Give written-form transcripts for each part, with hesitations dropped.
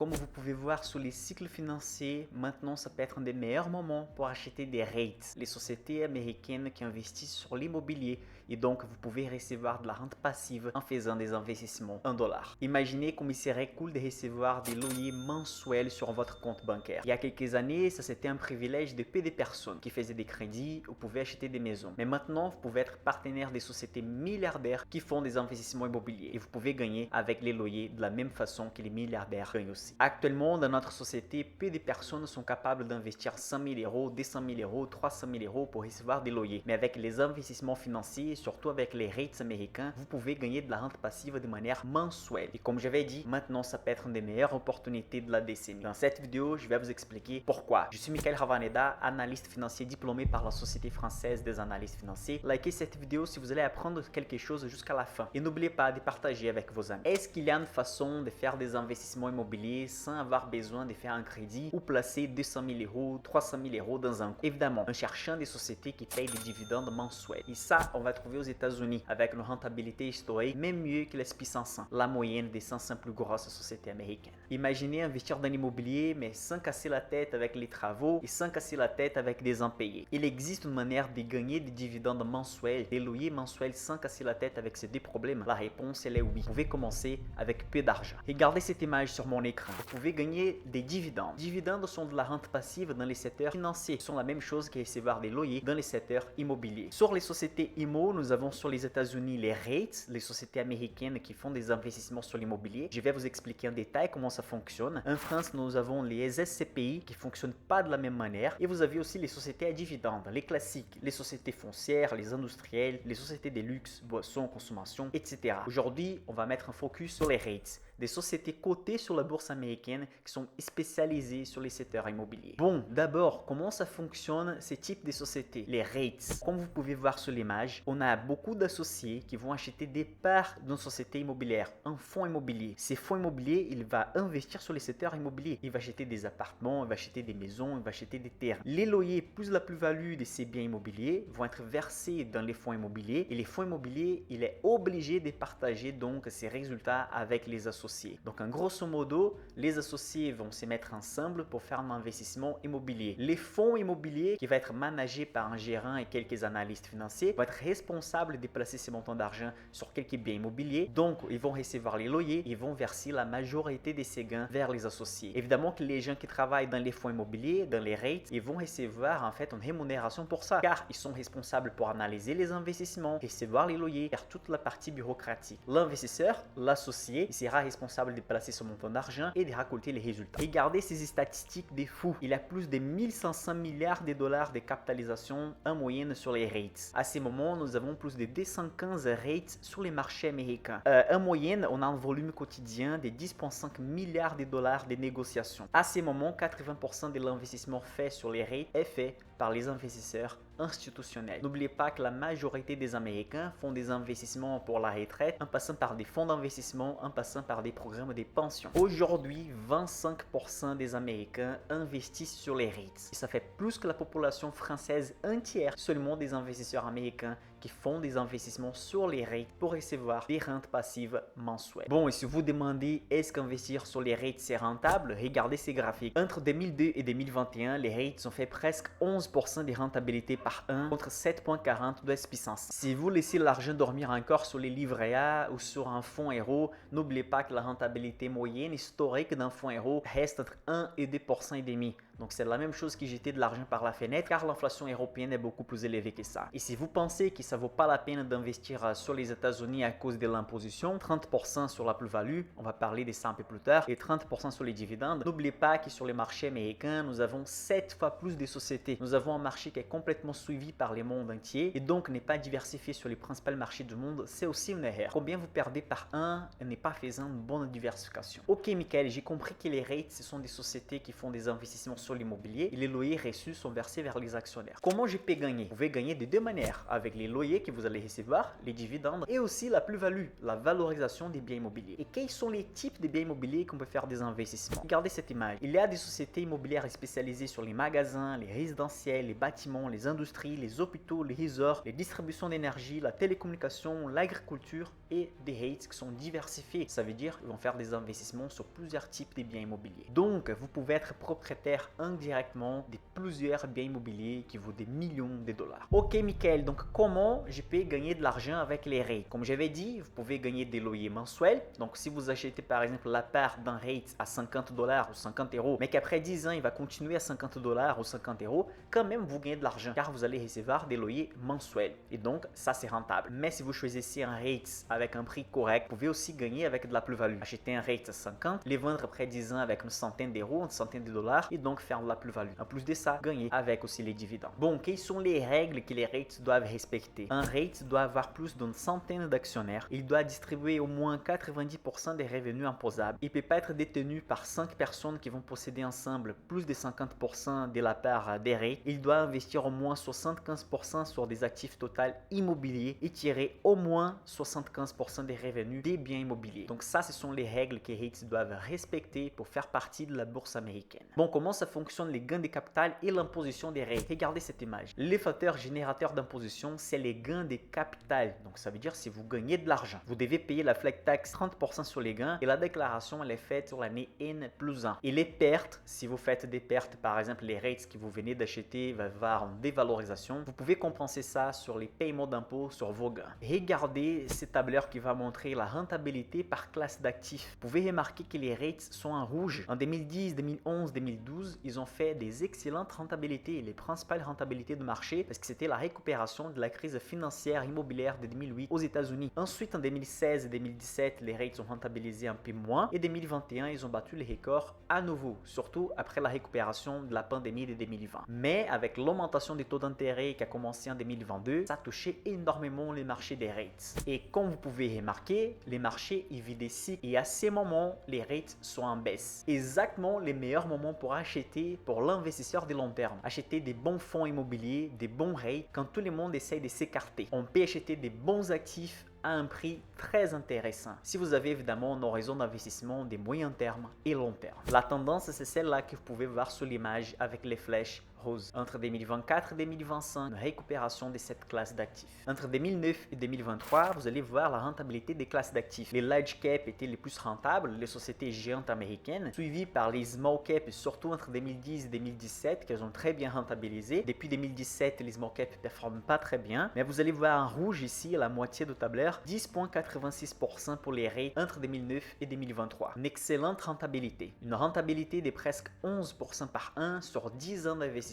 Comme vous pouvez voir sur les cycles financiers, maintenant ça peut être un des meilleurs moments pour acheter des REITs, les sociétés américaines qui investissent sur l'immobilier et donc vous pouvez recevoir de la rente passive en faisant des investissements en dollars. Imaginez comme il serait cool de recevoir des loyers mensuels sur votre compte bancaire. Il y a quelques années, ça c'était un privilège de peu de personnes qui faisaient des crédits ou pouvaient acheter des maisons. Mais maintenant, vous pouvez être partenaire des sociétés milliardaires qui font des investissements immobiliers et vous pouvez gagner avec les loyers de la même façon que les milliardaires gagnent aussi. Actuellement, dans notre société, peu de personnes sont capables d'investir 100 000 euros, 200 000 euros, 300 000 euros pour recevoir des loyers. Mais avec les investissements financiers, surtout avec les REITs américains, vous pouvez gagner de la rente passive de manière mensuelle. Et comme j'avais dit, maintenant ça peut être une des meilleures opportunités de la décennie. Dans cette vidéo, je vais vous expliquer pourquoi. Je suis Michael Ravaneda, analyste financier diplômé par la Société française des analystes financiers. Likez cette vidéo si vous allez apprendre quelque chose jusqu'à la fin. Et n'oubliez pas de partager avec vos amis. Est-ce qu'il y a une façon de faire des investissements immobiliers sans avoir besoin de faire un crédit ou placer 200 000 euros, 300 000 euros dans un compte? Évidemment, en cherchant des sociétés qui payent des dividendes mensuels. Et ça, on va trouver aux États-Unis avec une rentabilité historique même mieux que l'S&P 500, la moyenne des 500 plus grosses sociétés américaines. Imaginez investir dans l'immobilier mais sans casser la tête avec les travaux et sans casser la tête avec des impayés. Il existe une manière de gagner des dividendes mensuels, des loyers mensuels sans casser la tête avec ces deux problèmes? La réponse elle est oui. Vous pouvez commencer avec peu d'argent. Regardez cette image sur mon écran. Vous pouvez gagner des dividendes. Dividendes sont de la rente passive dans les secteurs financiers. Ce sont la même chose que recevoir des loyers dans les secteurs immobiliers. Sur les sociétés IMO, nous avons sur les États-Unis les REITs, les sociétés américaines qui font des investissements sur l'immobilier. Je vais vous expliquer en détail comment ça fonctionne. En France, nous avons les SCPI qui ne fonctionnent pas de la même manière. Et vous avez aussi les sociétés à dividendes, les classiques, les sociétés foncières, les industrielles, les sociétés de luxe, boissons, consommation, etc. Aujourd'hui, on va mettre un focus sur les REITs, des sociétés cotées sur la bourse américaine qui sont spécialisées sur les secteurs immobiliers. Bon, d'abord, comment ça fonctionne ces types de sociétés? Les REITs. Comme vous pouvez voir sur l'image, on a beaucoup d'associés qui vont acheter des parts d'une société immobilière, un fonds immobilier. Ces fonds immobiliers, il va investir sur les secteurs immobiliers. Il va acheter des appartements, il va acheter des maisons, il va acheter des terrains. Les loyers plus la plus-value de ces biens immobiliers vont être versés dans les fonds immobiliers et les fonds immobiliers, il est obligé de partager donc ces résultats avec les associés. Donc en grosso modo, les associés vont se mettre ensemble pour faire un investissement immobilier. Les fonds immobiliers qui va être managé par un gérant et quelques analystes financiers vont être responsables de placer ces montants d'argent sur quelques biens immobiliers. Donc ils vont recevoir les loyers, ils vont verser la majorité de ces gains vers les associés. Évidemment que les gens qui travaillent dans les fonds immobiliers, dans les REITs, ils vont recevoir en fait une rémunération pour ça car ils sont responsables pour analyser les investissements, recevoir les loyers, faire toute la partie bureaucratique. L'investisseur, l'associé, il sera responsable de placer son montant d'argent et de récolter les résultats. Regardez ces statistiques des fous. Il y a plus de 1500 milliards de dollars de capitalisation en moyenne sur les REITs. À ce moment, nous avons plus de 215 REITs sur les marchés américains. En moyenne, on a un volume quotidien de 10,5 milliards de dollars de négociations. À ce moment, 80% de l'investissement fait sur les REITs est fait par les investisseurs institutionnels. N'oubliez pas que la majorité des Américains font des investissements pour la retraite en passant par des fonds d'investissement, en passant par des programmes de pension. Aujourd'hui, 25% des Américains investissent sur les REITs. Et ça fait plus que la population française entière, seulement des investisseurs américains qui font des investissements sur les REITs pour recevoir des rentes passives mensuelles. Bon, et si vous demandez est-ce qu'investir sur les REITs c'est rentable, regardez ces graphiques. Entre 2002 et 2021, les REITs ont fait presque 11% de rentabilité par an contre 7,40 de S&P 500. Si vous laissez l'argent dormir encore sur les livrets A ou sur un fonds euro, n'oubliez pas que la rentabilité moyenne historique d'un fonds euro reste entre 1 et 2% et demi. Donc c'est la même chose que jeter de l'argent par la fenêtre car l'inflation européenne est beaucoup plus élevée que ça. Et si vous pensez que ça vaut pas la peine d'investir sur les États-Unis à cause de l'imposition, 30% sur la plus-value, on va parler de ça un peu plus tard, et 30% sur les dividendes, n'oubliez pas que sur les marchés américains, nous avons 7 fois plus de sociétés. Nous avons un marché qui est complètement suivi par le monde entier et donc n'est pas diversifié sur les principaux marchés du monde, c'est aussi une erreur. Combien vous perdez par an en n'est pas faisant une bonne diversification? Ok Michael, j'ai compris que les REITs, ce sont des sociétés qui font des investissements sur sur l'immobilier et les loyers reçus sont versés vers les actionnaires. Comment je peux gagner? Vous pouvez gagner de deux manières, avec les loyers que vous allez recevoir, les dividendes et aussi la plus-value, la valorisation des biens immobiliers. Et quels sont les types de biens immobiliers qu'on peut faire des investissements? Regardez cette image. Il y a des sociétés immobilières spécialisées sur les magasins, les résidentiels, les bâtiments, les industries, les hôpitaux, les resorts, les distributions d'énergie, la télécommunication, l'agriculture et des REITs qui sont diversifiés. Ça veut dire qu'ils vont faire des investissements sur plusieurs types de biens immobiliers. Donc, vous pouvez être propriétaire indirectement de plusieurs biens immobiliers qui vaut des millions de dollars. Ok, Michael, donc comment je peux gagner de l'argent avec les REITs? Comme j'avais dit, vous pouvez gagner des loyers mensuels. Donc, si vous achetez par exemple la part d'un REIT à 50 dollars ou 50 euros, mais qu'après 10 ans, il va continuer à 50 dollars ou 50 euros, quand même, vous gagnez de l'argent car vous allez recevoir des loyers mensuels. Et donc, ça, c'est rentable. Mais si vous choisissez un REIT avec un prix correct, vous pouvez aussi gagner avec de la plus-value. Acheter un REIT à 50, les vendre après 10 ans avec une centaine d'euros, une centaine de dollars et donc faire de la plus-value. En plus de ça, gagner avec aussi les dividendes. Bon, quelles sont les règles que les REITs doivent respecter? Un REIT doit avoir plus d'une centaine d'actionnaires. Il doit distribuer au moins 90% des revenus imposables. Il ne peut pas être détenu par 5 personnes qui vont posséder ensemble plus de 50% de la part des REITs. Il doit investir au moins 75% sur des actifs totaux immobiliers et tirer au moins 75% des revenus des biens immobiliers. Donc ça, ce sont les règles que les REITs doivent respecter pour faire partie de la bourse américaine. Bon, comment ça fonctionne les gains de capital et l'imposition des REITs? Regardez cette image. Les facteurs générateurs d'imposition, c'est les gains de capital. Donc ça veut dire si vous gagnez de l'argent, vous devez payer la flat tax 30% sur les gains et la déclaration elle est faite sur l'année N+1. Et les pertes, si vous faites des pertes, par exemple les REITs que vous venez d'acheter va avoir une dévalorisation, vous pouvez compenser ça sur les paiements d'impôts sur vos gains. Regardez ce tableur qui va montrer la rentabilité par classe d'actifs. Vous pouvez remarquer que les REITs sont en rouge. En 2010, 2011, 2012, ils ont fait des excellentes rentabilités et les principales rentabilités de marché parce que c'était la récupération de la crise financière immobilière de 2008 aux États-Unis. Ensuite, en 2016 et 2017, les REITs ont rentabilisé un peu moins et en 2021, ils ont battu les records à nouveau, surtout après la récupération de la pandémie de 2020. Mais avec l'augmentation des taux d'intérêt qui a commencé en 2022, ça a touché énormément les marchés des REITs. Et comme vous pouvez remarquer, les marchés y vivent des cycles et à ces moments, les REITs sont en baisse. Exactement les meilleurs moments pour acheter pour l'investisseur de long terme. Acheter des bons fonds immobiliers, des bons REITs quand tout le monde essaye de s'écarter. On peut acheter des bons actifs à un prix très intéressant si vous avez évidemment un horizon d'investissement de moyen terme et long terme. La tendance, c'est celle-là que vous pouvez voir sur l'image avec les flèches roses. Entre 2024 et 2025, une récupération de cette classe d'actifs. Entre 2009 et 2023, vous allez voir la rentabilité des classes d'actifs. Les large cap étaient les plus rentables, les sociétés géantes américaines, suivies par les small cap, surtout entre 2010 et 2017, qu'elles ont très bien rentabilisé. Depuis 2017, les small cap ne performent pas très bien, mais vous allez voir en rouge ici, à la moitié du tableur, 10,86% pour les REITs entre 2009 et 2023. Une excellente rentabilité. Une rentabilité de presque 11% par an sur 10 ans d'investissement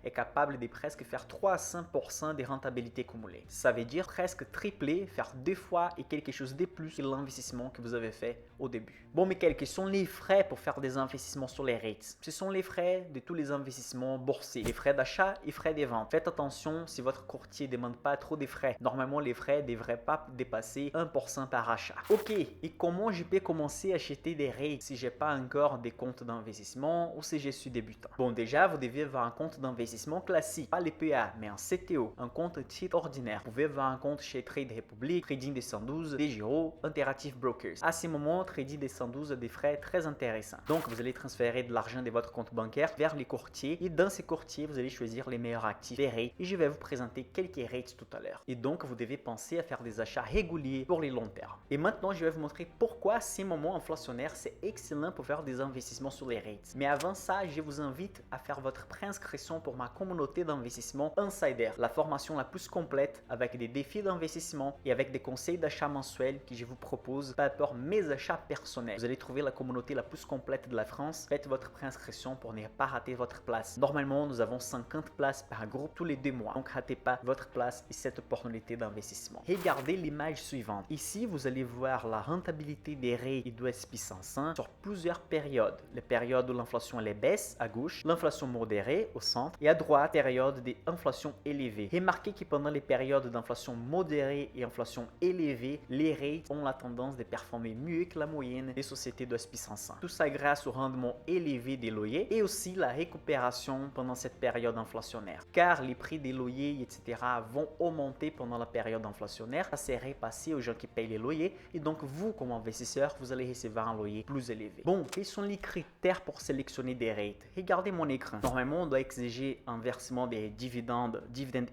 est capable de presque faire 300% des rentabilités cumulées. Ça veut dire presque tripler, faire 2 fois et quelque chose de plus que l'investissement que vous avez fait au début. Bon, mais quels sont les frais pour faire des investissements sur les REITs? Ce sont les frais de tous les investissements boursiers, les frais d'achat et frais de vente. Faites attention si votre courtier ne demande pas trop de frais. Normalement, les frais ne devraient pas dépasser 1% par achat. Ok, et comment je peux commencer à acheter des REITs si je n'ai pas encore des comptes d'investissement ou si je suis débutant? Bon, déjà, vous devez avoir un compte d'investissement classique, pas les PA, mais un CTO, un compte titre ordinaire. Vous pouvez avoir un compte chez Trade Republic, Trading 212, DeGiro, Interactive Brokers. À ce moment, Trading 212 a des frais très intéressants. Donc, vous allez transférer de l'argent de votre compte bancaire vers les courtiers et dans ces courtiers, vous allez choisir les meilleurs actifs, les REITs, et je vais vous présenter quelques REITs tout à l'heure. Et donc, vous devez penser à faire des achats réguliers pour les longs termes. Et maintenant, je vais vous montrer pourquoi ces moments inflationnaires, c'est excellent pour faire des investissements sur les REITs. Mais avant ça, je vous invite à faire votre préinscription pour ma communauté d'investissement Insider, la formation la plus complète avec des défis d'investissement et avec des conseils d'achat mensuels que je vous propose par rapport à mes achats personnels. Vous allez trouver la communauté la plus complète de la France. Faites votre préinscription pour ne pas rater votre place. Normalement, nous avons 50 places par groupe tous les 2 mois. Donc, ratez pas votre place et cette opportunité d'investissement. Regardez l'image suivante. Ici, vous allez voir la rentabilité des REITs et du S&P 500 sur plusieurs périodes. Les périodes où l'inflation elle baisse à gauche, l'inflation modérée au centre et à droite, période d'inflation élevée. Remarquez que pendant les périodes d'inflation modérée et inflation élevée, les rates ont la tendance de performer mieux que la moyenne des sociétés de S&P 500. Tout ça grâce au rendement élevé des loyers et aussi la récupération pendant cette période inflationnaire. Car les prix des loyers, etc. vont augmenter pendant la période inflationnaire. Ça s'est repassé aux gens qui payent les loyers et donc vous, comme investisseur, vous allez recevoir un loyer plus élevé. Bon, quels sont les critères pour sélectionner des rates? Regardez mon écran. Normalement, on doit exiger un versement des dividende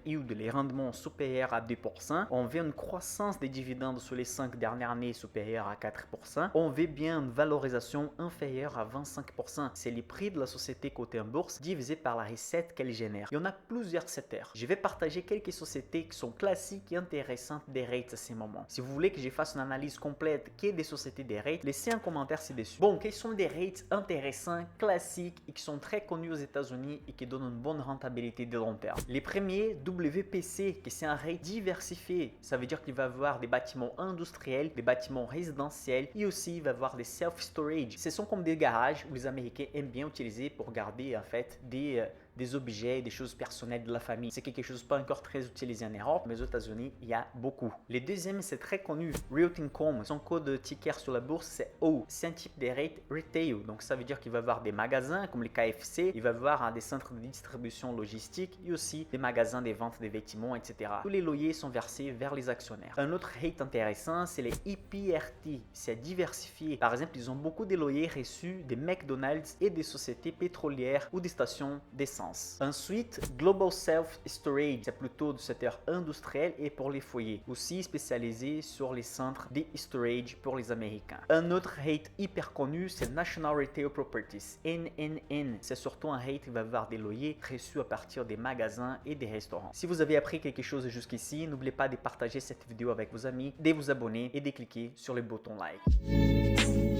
yield, les rendements supérieurs à 2%. On veut une croissance des dividendes sur les 5 dernières années supérieure à 4%. On veut bien une valorisation inférieure à 25%. C'est les prix de la société cotée en bourse divisé par la recette qu'elle génère. Il y en a plusieurs secteurs. Je vais partager quelques sociétés qui sont classiques et intéressantes des rates à ce moment. Si vous voulez que je fasse une analyse complète qui est des sociétés des rates, laissez un commentaire ci-dessus. Bon, quels sont des rates intéressants, classiques et qui sont très connus aux États-Unis et qui donnent une bonne rentabilité de long terme? Les premiers, WPC, qui c'est un rate diversifié. Ça veut dire qu'il va avoir des bâtiments industriels, des bâtiments résidentiels et aussi il va avoir des self-storage. Ce sont comme des garages où les Américains aiment bien utiliser pour garder en fait des objets, des choses personnelles de la famille. C'est quelque chose pas encore très utilisé en Europe, mais aux États-Unis, il y a beaucoup. Les deuxièmes, c'est très connu. Realty.com, son code ticker sur la bourse, c'est O. C'est un type de rate retail. Donc, ça veut dire qu'il va avoir des magasins comme les KFC, il va avoir des centres de distribution logistique et aussi des magasins de vente de vêtements, etc. Tous les loyers sont versés vers les actionnaires. Un autre rate intéressant, c'est les EPRT. C'est diversifié. Par exemple, ils ont beaucoup de loyers reçus des McDonald's et des sociétés pétrolières ou des stations d'essence. Ensuite, Global Self Storage, c'est plutôt du secteur industriel et pour les foyers, aussi spécialisé sur les centres de storage pour les Américains. Un autre rate hyper connu, c'est National Retail Properties, NNN. C'est surtout un rate qui va avoir des loyers reçus à partir des magasins et des restaurants. Si vous avez appris quelque chose jusqu'ici, n'oubliez pas de partager cette vidéo avec vos amis, de vous abonner et de cliquer sur le bouton like.